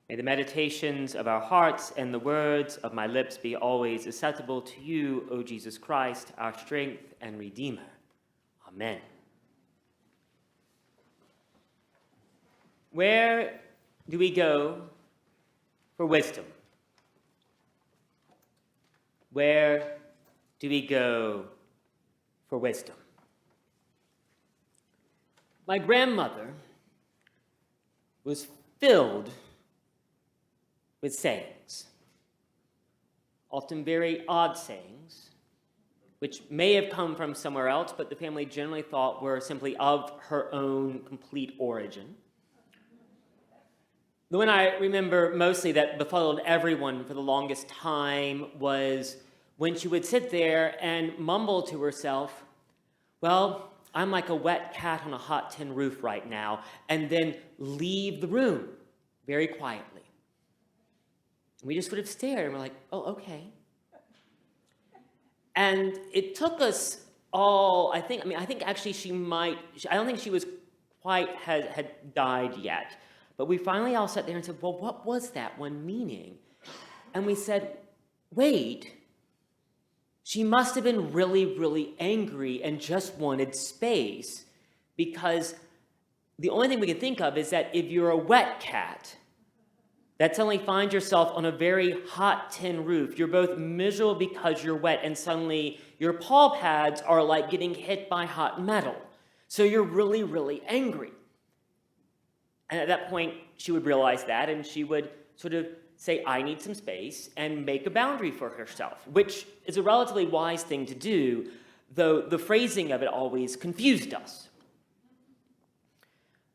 May the meditations of our hearts and the words of my lips be always acceptable to you, O Jesus Christ, our strength and Redeemer. Amen. Where do we go for wisdom? Where do we go for wisdom? My grandmother was filled with sayings, often very odd sayings, which may have come from somewhere else, but the family generally thought were simply of her own complete origin. The one I remember mostly that befuddled everyone for the longest time was when she would sit there and mumble to herself, well, I'm like a wet cat on a hot tin roof right now, and then leave the room very quietly. We just would have stared and we're like, oh, okay. And it took us all, I think actually I don't think she was quite had died yet. But we finally all sat there and said, well, what was that one meaning? And we said, wait, she must have been really, really angry and just wanted space, because the only thing we can think of is that if you're a wet cat that suddenly finds yourself on a very hot tin roof, you're both miserable because you're wet and suddenly your paw pads are like getting hit by hot metal. So you're really, really angry. And at that point, she would realize that, and she would sort of say, I need some space, and make a boundary for herself, which is a relatively wise thing to do, though the phrasing of it always confused us.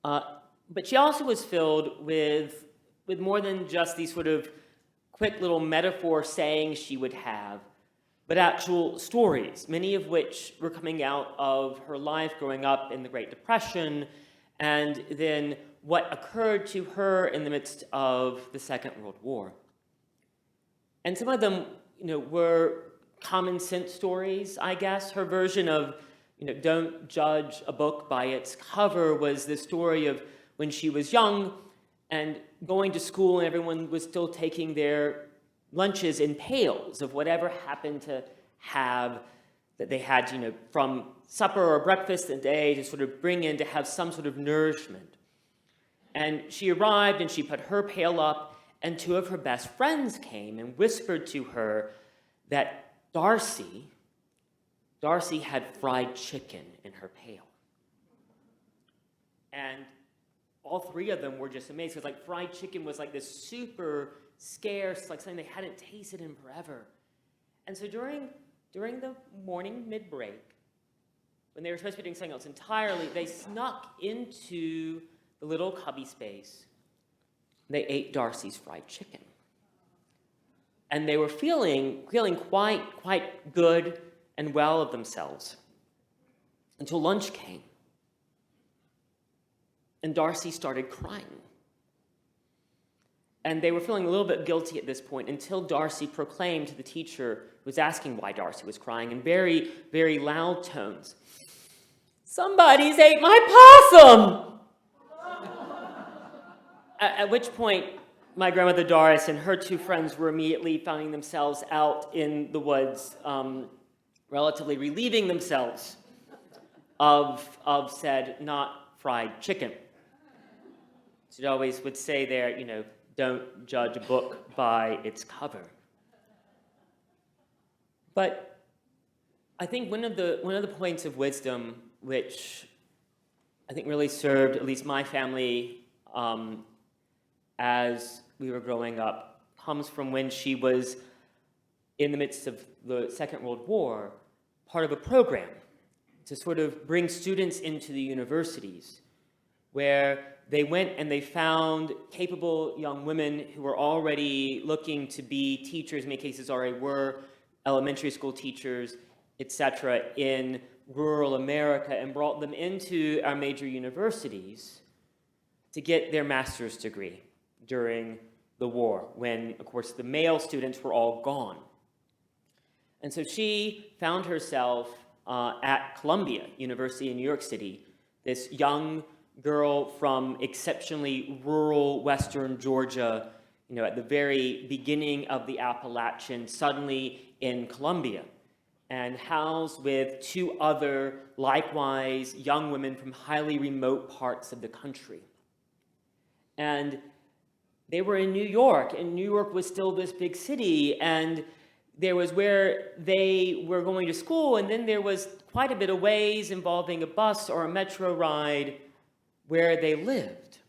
But she also was filled with more than just these sort of quick little metaphor sayings she would have, but actual stories, many of which were coming out of her life growing up in the Great Depression, and then what occurred to her in the midst of the Second World War. And some of them, were common sense stories, I guess. Her version of, don't judge a book by its cover was the story of when she was young and going to school and everyone was still taking their lunches in pails of whatever happened to have that they had, from supper or breakfast a day to sort of bring in to have some sort of nourishment. And she arrived and she put her pail up, and two of her best friends came and whispered to her that Darcy had fried chicken in her pail. And all three of them were just amazed, because fried chicken was this super scarce, something they hadn't tasted in forever. And so during the morning mid-break, when they were supposed to be doing something else entirely, they snuck into the little cubby space. They ate Darcy's fried chicken. And they were feeling quite good and well of themselves until lunch came. And Darcy started crying. And they were feeling a little bit guilty at this point until Darcy proclaimed to the teacher who was asking why Darcy was crying in very, very loud tones, "Somebody's ate my possum!" At which point, my grandmother Doris and her two friends were immediately finding themselves out in the woods, relatively relieving themselves of said not fried chicken. She always would say there, don't judge a book by its cover. But I think one of the points of wisdom which I think really served at least my family as we were growing up comes from when she was in the midst of the Second World War, part of a program to sort of bring students into the universities, where they went and they found capable young women who were already looking to be teachers, in many cases already were elementary school teachers, etc., in rural America, and brought them into our major universities to get their master's degree during the war, when, of course, the male students were all gone. And so she found herself at Columbia University in New York City, this young girl from exceptionally rural western Georgia at the very beginning of the Appalachians, suddenly in Colombia, and housed with two other, likewise, young women from highly remote parts of the country. And they were in New York, and New York was still this big city, and there was where they were going to school, and then there was quite a bit of ways involving a bus or a metro ride where they lived.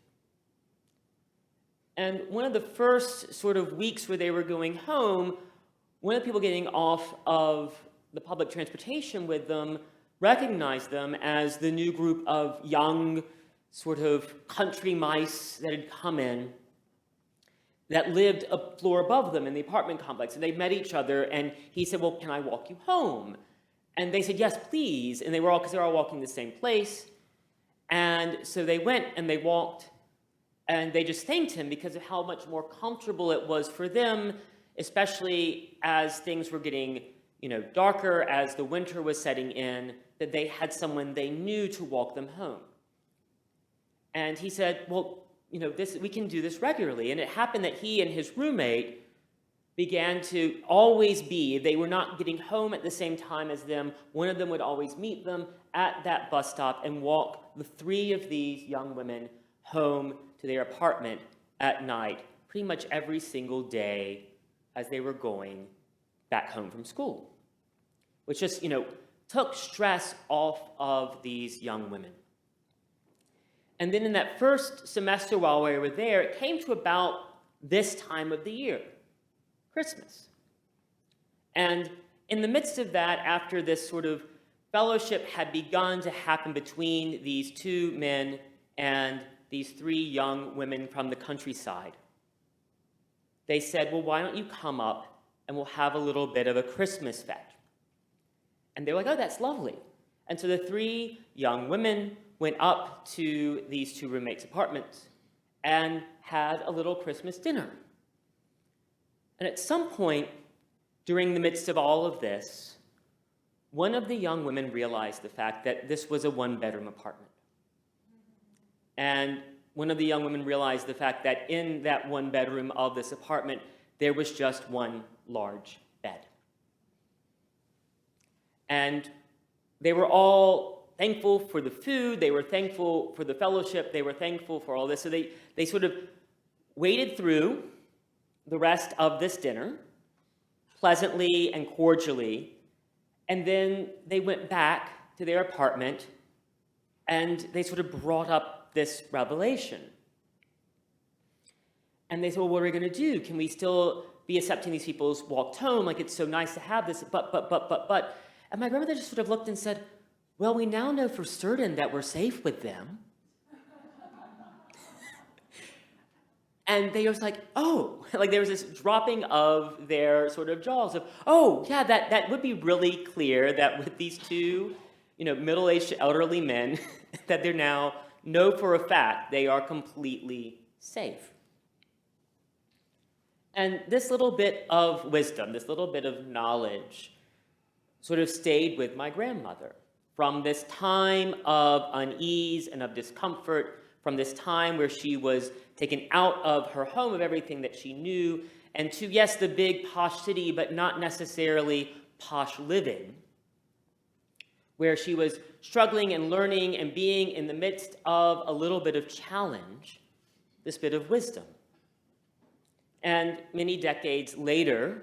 And one of the first sort of weeks where they were going home, one of the people getting off of the public transportation with them recognized them as the new group of young sort of country mice that had come in that lived a floor above them in the apartment complex. And they met each other, and he said, well, can I walk you home? And they said, yes, please. And because they were all walking the same place. And so they went and they walked, and they just thanked him because of how much more comfortable it was for them, especially as things were getting, darker, as the winter was setting in, that they had someone they knew to walk them home. And he said, well, we can do this regularly. And it happened that he and his roommate began to always be, they were not getting home at the same time as them. One of them would always meet them at that bus stop and walk the three of these young women home to their apartment at night, pretty much every single day as they were going back home from school, which just, took stress off of these young women. And then in that first semester while we were there, it came to about this time of the year, Christmas. And in the midst of that, after this sort of fellowship had begun to happen between these two men and these three young women from the countryside, they said, well, why don't you come up and we'll have a little bit of a Christmas fete? And they were like, oh, that's lovely. And so the three young women went up to these two roommates' apartments and had a little Christmas dinner. And at some point during the midst of all of this, one of the young women realized the fact that this was a one-bedroom apartment. And one of the young women realized the fact that in that one bedroom of this apartment, there was just one large bed. And they were all thankful for the food, they were thankful for the fellowship, they were thankful for all this. So they sort of waded through the rest of this dinner, pleasantly and cordially, and then they went back to their apartment and they sort of brought up this revelation. And they said, well, what are we going to do? Can we still be accepting these people's walked home? Like, it's so nice to have this, but. And my grandmother just sort of looked and said, well, we now know for certain that we're safe with them. And they was like, oh, like there was this dropping of their sort of jaws of, oh, yeah, that would be really clear that with these two, middle-aged elderly men, that they're now know for a fact they are completely safe. And this little bit of wisdom, this little bit of knowledge sort of stayed with my grandmother from this time of unease and of discomfort, from this time where she was taken out of her home, of everything that she knew, and to, yes, the big posh city, but not necessarily posh living, where she was struggling and learning and being in the midst of a little bit of challenge, this bit of wisdom. And many decades later,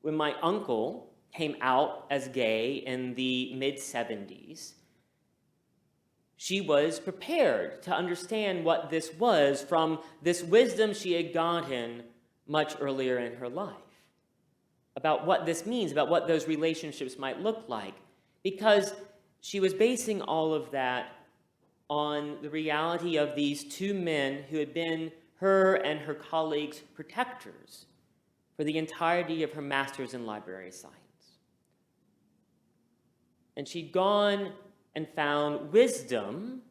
when my uncle came out as gay in the mid-70s, she was prepared to understand what this was from this wisdom she had gotten much earlier in her life, about what this means, about what those relationships might look like, because she was basing all of that on the reality of these two men who had been her and her colleagues' protectors for the entirety of her master's in library science. And she'd gone and found wisdom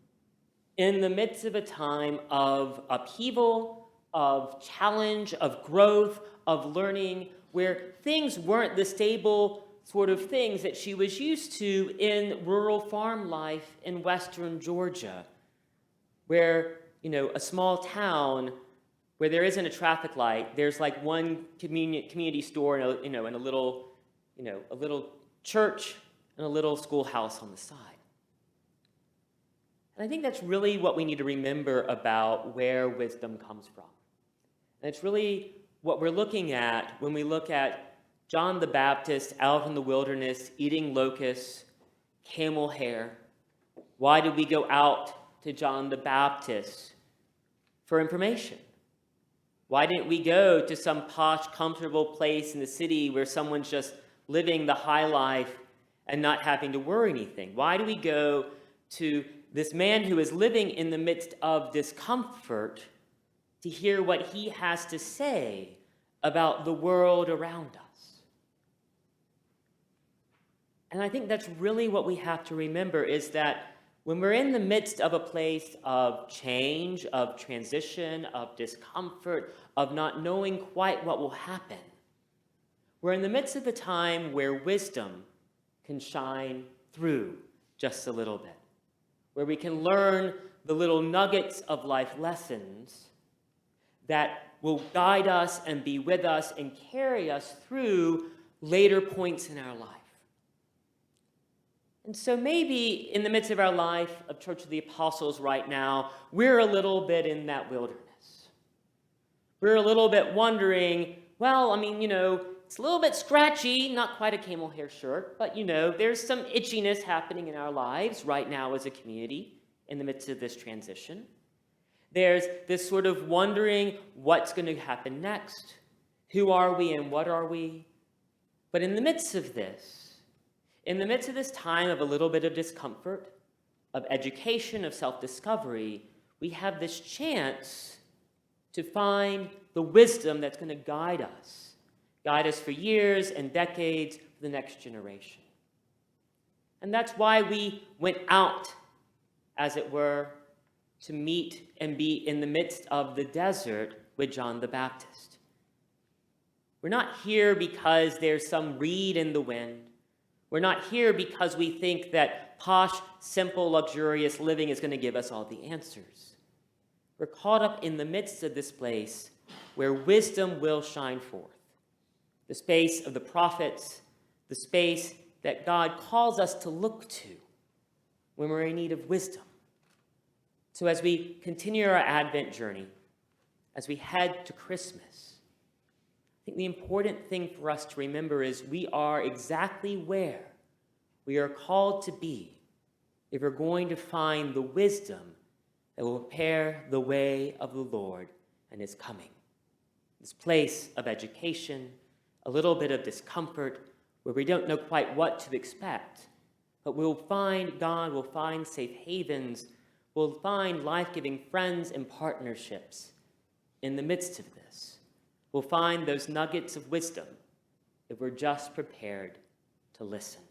in the midst of a time of upheaval, of challenge, of growth, of learning, where things weren't the stable sort of things that she was used to in rural farm life in western Georgia, where, a small town where there isn't a traffic light, there's like one community store and a little church and a little schoolhouse on the side. And I think that's really what we need to remember about where wisdom comes from. And it's really what we're looking at when we look at John the Baptist out in the wilderness eating locusts, camel hair. Why did we go out to John the Baptist? For information. Why didn't we go to some posh, comfortable place in the city where someone's just living the high life and not having to worry anything? Why do we go to this man who is living in the midst of discomfort to hear what he has to say about the world around us? And I think that's really what we have to remember, is that when we're in the midst of a place of change, of transition, of discomfort, of not knowing quite what will happen, we're in the midst of a time where wisdom can shine through just a little bit, where we can learn the little nuggets of life lessons that will guide us and be with us and carry us through later points in our life. And so maybe in the midst of our life of Church of the Apostles right now, we're a little bit in that wilderness. We're a little bit wondering, well, it's a little bit scratchy, not quite a camel hair shirt, but there's some itchiness happening in our lives right now as a community in the midst of this transition. There's this sort of wondering what's going to happen next. Who are we and what are we? But in the midst of this time of a little bit of discomfort, of education, of self-discovery, we have this chance to find the wisdom that's going to guide us for years and decades for the next generation. And that's why we went out, as it were, to meet and be in the midst of the desert with John the Baptist. We're not here because there's some reed in the wind. We're not here because we think that posh, simple, luxurious living is going to give us all the answers. We're caught up in the midst of this place where wisdom will shine forth. The space of the prophets, the space that God calls us to look to when we're in need of wisdom. So as we continue our Advent journey, as we head to Christmas, I think the important thing for us to remember is we are exactly where we are called to be if we're going to find the wisdom that will prepare the way of the Lord and His coming. This place of education, a little bit of discomfort, where we don't know quite what to expect, but we'll find God, we'll find safe havens, we'll find life-giving friends and partnerships in the midst of this. We'll find those nuggets of wisdom if we're just prepared to listen.